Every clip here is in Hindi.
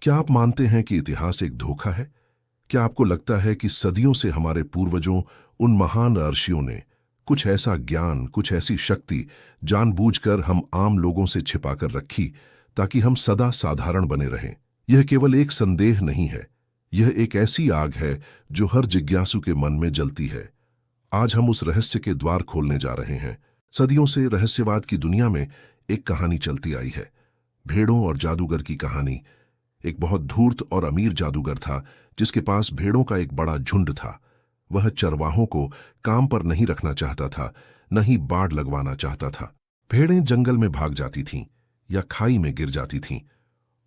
क्या आप मानते हैं कि इतिहास एक धोखा है? क्या आपको लगता है कि सदियों से हमारे पूर्वजों, उन महान ऋषियों ने कुछ ऐसा ज्ञान, कुछ ऐसी शक्ति जानबूझकर हम आम लोगों से छिपाकर रखी ताकि हम सदा साधारण बने रहें? यह केवल एक संदेह नहीं है, यह एक ऐसी आग है जो हर जिज्ञासु के मन में जलती है। आज हम उस रहस्य के द्वार खोलने जा रहे हैं। सदियों से रहस्यवाद की दुनिया में एक कहानी चलती आई है, भेड़ों और जादूगर की कहानी। एक बहुत धूर्त और अमीर जादूगर था जिसके पास भेड़ों का एक बड़ा झुंड था। वह चरवाहों को काम पर नहीं रखना चाहता था, न ही बाड़ लगवाना चाहता था। भेड़ें जंगल में भाग जाती थीं या खाई में गिर जाती थीं,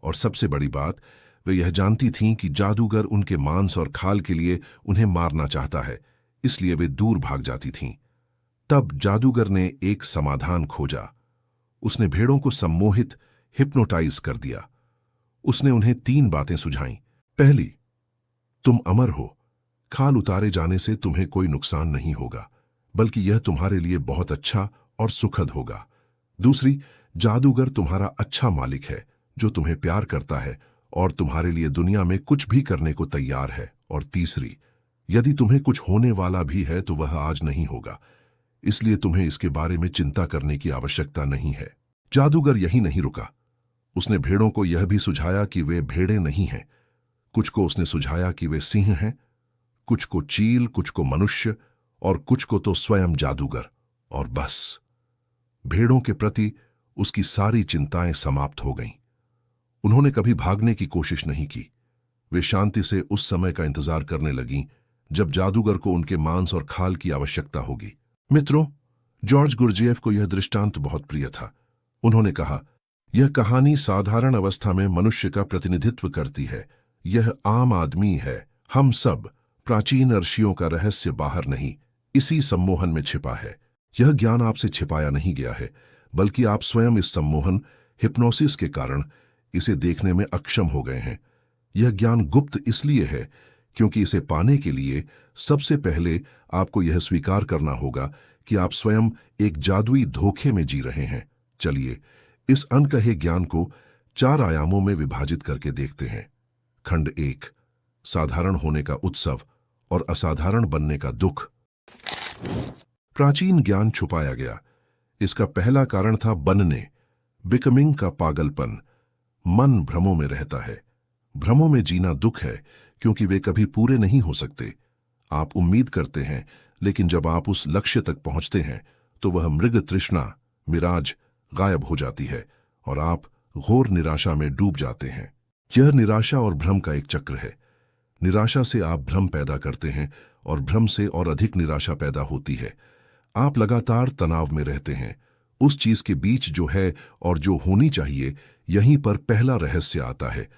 और सबसे बड़ी बात, वे यह जानती थीं कि जादूगर उनके मांस और खाल के लिए उन्हें मारना चाहता है, इसलिए वे दूर भाग जाती थीं। तब जादूगर ने एक समाधान खोजा। उसने भेड़ों को सम्मोहित, हिप्नोटाइज कर दिया। उसने उन्हें 3 बातें सुझाईं। पहली, तुम अमर हो, खाल उतारे जाने से तुम्हें कोई नुकसान नहीं होगा, बल्कि यह तुम्हारे लिए बहुत अच्छा और सुखद होगा। दूसरी, जादूगर तुम्हारा अच्छा मालिक है जो तुम्हें प्यार करता है और तुम्हारे लिए दुनिया में कुछ भी करने को तैयार है। और तीसरी, यदि तुम्हें कुछ होने वाला भी है तो वह आज नहीं होगा, इसलिए तुम्हें इसके बारे में चिंता करने की आवश्यकता नहीं है। जादूगर यही नहीं रुका। उसने भेड़ों को यह भी सुझाया कि वे भेड़ें नहीं हैं। कुछ को उसने सुझाया कि वे सिंह हैं, कुछ को चील, कुछ को मनुष्य और कुछ को तो स्वयं जादूगर। और बस, भेड़ों के प्रति उसकी सारी चिंताएं समाप्त हो गईं। उन्होंने कभी भागने की कोशिश नहीं की। वे शांति से उस समय का इंतजार करने लगीं जब जादूगर को उनके मांस और खाल की आवश्यकता होगी। मित्रों, जॉर्ज गुरजेफ को यह दृष्टांत बहुत प्रिय था। उन्होंने कहा, यह कहानी साधारण अवस्था में मनुष्य का प्रतिनिधित्व करती है। यह आम आदमी है, हम सब। प्राचीन ऋषियों का रहस्य बाहर नहीं, इसी सम्मोहन में छिपा है। यह ज्ञान आपसे छिपाया नहीं गया है, बल्कि आप स्वयं इस सम्मोहन, हिप्नोसिस के कारण इसे देखने में अक्षम हो गए हैं। यह ज्ञान गुप्त इसलिए है क्योंकि इसे पाने के लिए सबसे पहले आपको यह स्वीकार करना होगा कि आप स्वयं एक जादुई धोखे में जी रहे हैं। चलिए, इस अनकहे ज्ञान को 4 आयामों में विभाजित करके देखते हैं। खंड 1, साधारण होने का उत्सव और असाधारण बनने का दुख। प्राचीन ज्ञान छुपाया गया। इसका पहला कारण था बनने, बिकमिंग का पागलपन। मन भ्रमों में रहता है। भ्रमों में जीना दुख है क्योंकि वे कभी पूरे नहीं हो सकते। आप उम्मीद करते हैं, लेकिन जब आप उस लक्ष्य तक पहुंचते हैं तो वह मृग तृष्णा, मिराज गायब हो जाती है और आप घोर निराशा में डूब जाते हैं। यह निराशा और भ्रम का एक चक्र है। निराशा से आप भ्रम पैदा करते हैं और भ्रम से और अधिक निराशा पैदा होती है। आप लगातार तनाव में रहते हैं। उस चीज के बीच जो है और जो होनी चाहिए, यहीं पर पहला रहस्य आता है।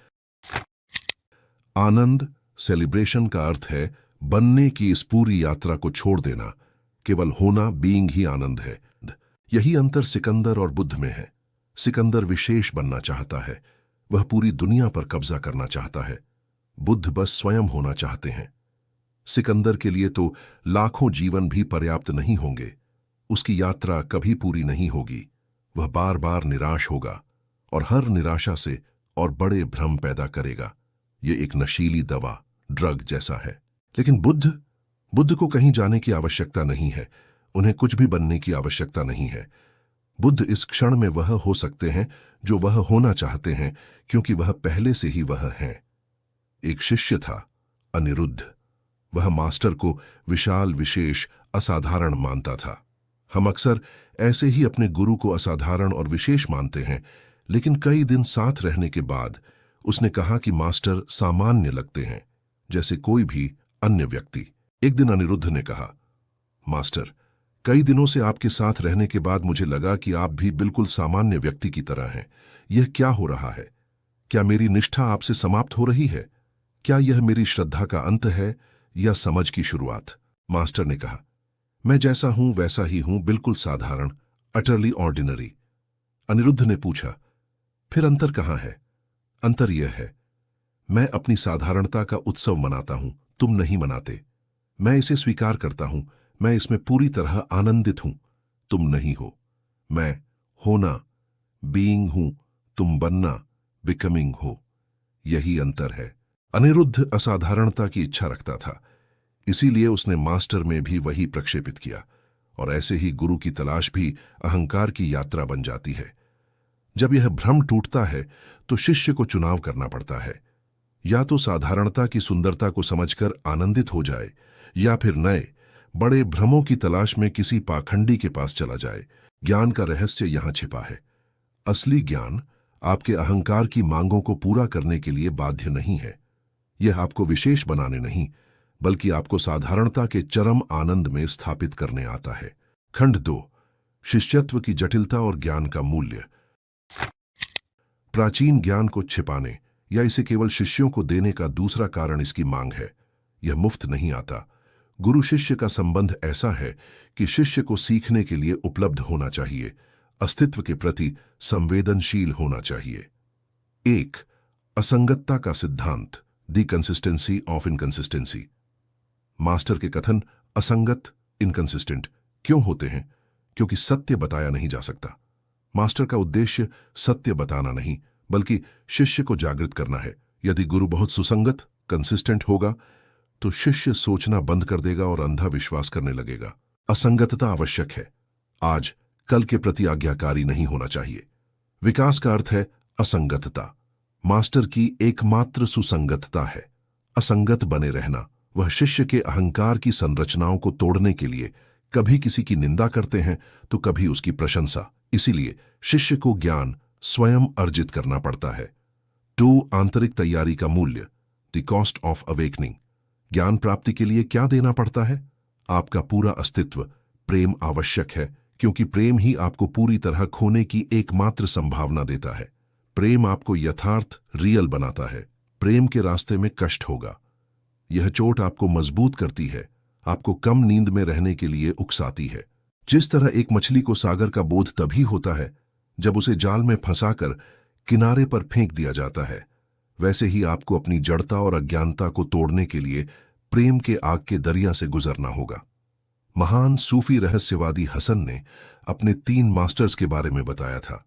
आनंद, सेलिब्रेशन का अर्थ है बनने की इस पूरी यात्रा को छोड़ देना। केवल होना, बीइंग ही आनंद है। यही अंतर सिकंदर और बुद्ध में है। सिकंदर विशेष बनना चाहता है, वह पूरी दुनिया पर कब्जा करना चाहता है। बुद्ध बस स्वयं होना चाहते हैं। सिकंदर के लिए तो लाखों जीवन भी पर्याप्त नहीं होंगे। उसकी यात्रा कभी पूरी नहीं होगी। वह बार बार निराश होगा और हर निराशा से और बड़े भ्रम पैदा करेगा। यह एक नशीली दवा, ड्रग जैसा है। लेकिन बुद्ध को कहीं जाने की आवश्यकता नहीं है। उन्हें कुछ भी बनने की आवश्यकता नहीं है। बुद्ध इस क्षण में वह हो सकते हैं जो वह होना चाहते हैं, क्योंकि वह पहले से ही वह हैं। एक शिष्य था, अनिरुद्ध। वह मास्टर को विशाल, विशेष, असाधारण मानता था। हम अक्सर ऐसे ही अपने गुरु को असाधारण और विशेष मानते हैं, लेकिन कई दिन साथ रहने के बाद उसने कहा कि मास्टर सामान्य लगते हैं, जैसे कोई भी अन्य व्यक्ति। एक दिन अनिरुद्ध ने कहा, मास्टर, कई दिनों से आपके साथ रहने के बाद मुझे लगा कि आप भी बिल्कुल सामान्य व्यक्ति की तरह हैं। यह क्या हो रहा है? क्या मेरी निष्ठा आपसे समाप्त हो रही है? क्या यह मेरी श्रद्धा का अंत है या समझ की शुरुआत? मास्टर ने कहा, मैं जैसा हूं वैसा ही हूं, बिल्कुल साधारण, अटरली ऑर्डिनरी। अनिरुद्ध ने पूछा, फिर अंतर कहां है? अंतर यह है, मैं अपनी साधारणता का उत्सव मनाता हूं, तुम नहीं मनाते। मैं इसे स्वीकार करता हूं, मैं इसमें पूरी तरह आनंदित हूं, तुम नहीं हो। मैं होना, बीइंग हूं, तुम बनना, बिकमिंग हो। यही अंतर है। अनिरुद्ध असाधारणता की इच्छा रखता था, इसीलिए उसने मास्टर में भी वही प्रक्षेपित किया, और ऐसे ही गुरु की तलाश भी अहंकार की यात्रा बन जाती है। जब यह भ्रम टूटता है तो शिष्य को चुनाव करना पड़ता है, या तो साधारणता की सुंदरता को समझकर आनंदित हो जाए, या फिर नए बड़े भ्रमों की तलाश में किसी पाखंडी के पास चला जाए। ज्ञान का रहस्य यहां छिपा है। असली ज्ञान आपके अहंकार की मांगों को पूरा करने के लिए बाध्य नहीं है। यह आपको विशेष बनाने नहीं, बल्कि आपको साधारणता के चरम आनंद में स्थापित करने आता है। खंड 2, शिष्यत्व की जटिलता और ज्ञान का मूल्य। प्राचीन ज्ञान को छिपाने या इसे केवल शिष्यों को देने का दूसरा कारण इसकी मांग है। यह मुफ्त नहीं आता। गुरु शिष्य का संबंध ऐसा है कि शिष्य को सीखने के लिए उपलब्ध होना चाहिए, अस्तित्व के प्रति संवेदनशील होना चाहिए। 1. असंगतता का सिद्धांत, the consistency of inconsistency. Master के कथन असंगत, इनकंसिस्टेंट क्यों होते हैं? क्योंकि सत्य बताया नहीं जा सकता। मास्टर का उद्देश्य सत्य बताना नहीं, बल्कि शिष्य को जागृत करना है। यदि गुरु बहुत सुसंगत, कंसिस्टेंट होगा तो शिष्य सोचना बंद कर देगा और अंधा विश्वास करने लगेगा। असंगतता आवश्यक है। आज कल के प्रति आज्ञाकारी नहीं होना चाहिए। विकास का अर्थ है असंगतता। मास्टर की एकमात्र सुसंगतता है असंगत बने रहना। वह शिष्य के अहंकार की संरचनाओं को तोड़ने के लिए कभी किसी की निंदा करते हैं तो कभी उसकी प्रशंसा। इसीलिए शिष्य को ज्ञान स्वयं अर्जित करना पड़ता है। 2. आंतरिक तैयारी का मूल्य, द कॉस्ट ऑफ अवेकनिंग। ज्ञान प्राप्ति के लिए क्या देना पड़ता है? आपका पूरा अस्तित्व। प्रेम आवश्यक है, क्योंकि प्रेम ही आपको पूरी तरह खोने की एकमात्र संभावना देता है। प्रेम आपको यथार्थ, रियल बनाता है। प्रेम के रास्ते में कष्ट होगा। यह चोट आपको मजबूत करती है, आपको कम नींद में रहने के लिए उकसाती है। जिस तरह एक मछली को सागर का बोध तभी होता है जब उसे जाल में फंसाकर किनारे पर फेंक दिया जाता है, वैसे ही आपको अपनी जड़ता और अज्ञानता को तोड़ने के लिए प्रेम के आग के दरिया से गुजरना होगा। महान सूफी रहस्यवादी हसन ने अपने 3 मास्टर्स के बारे में बताया था।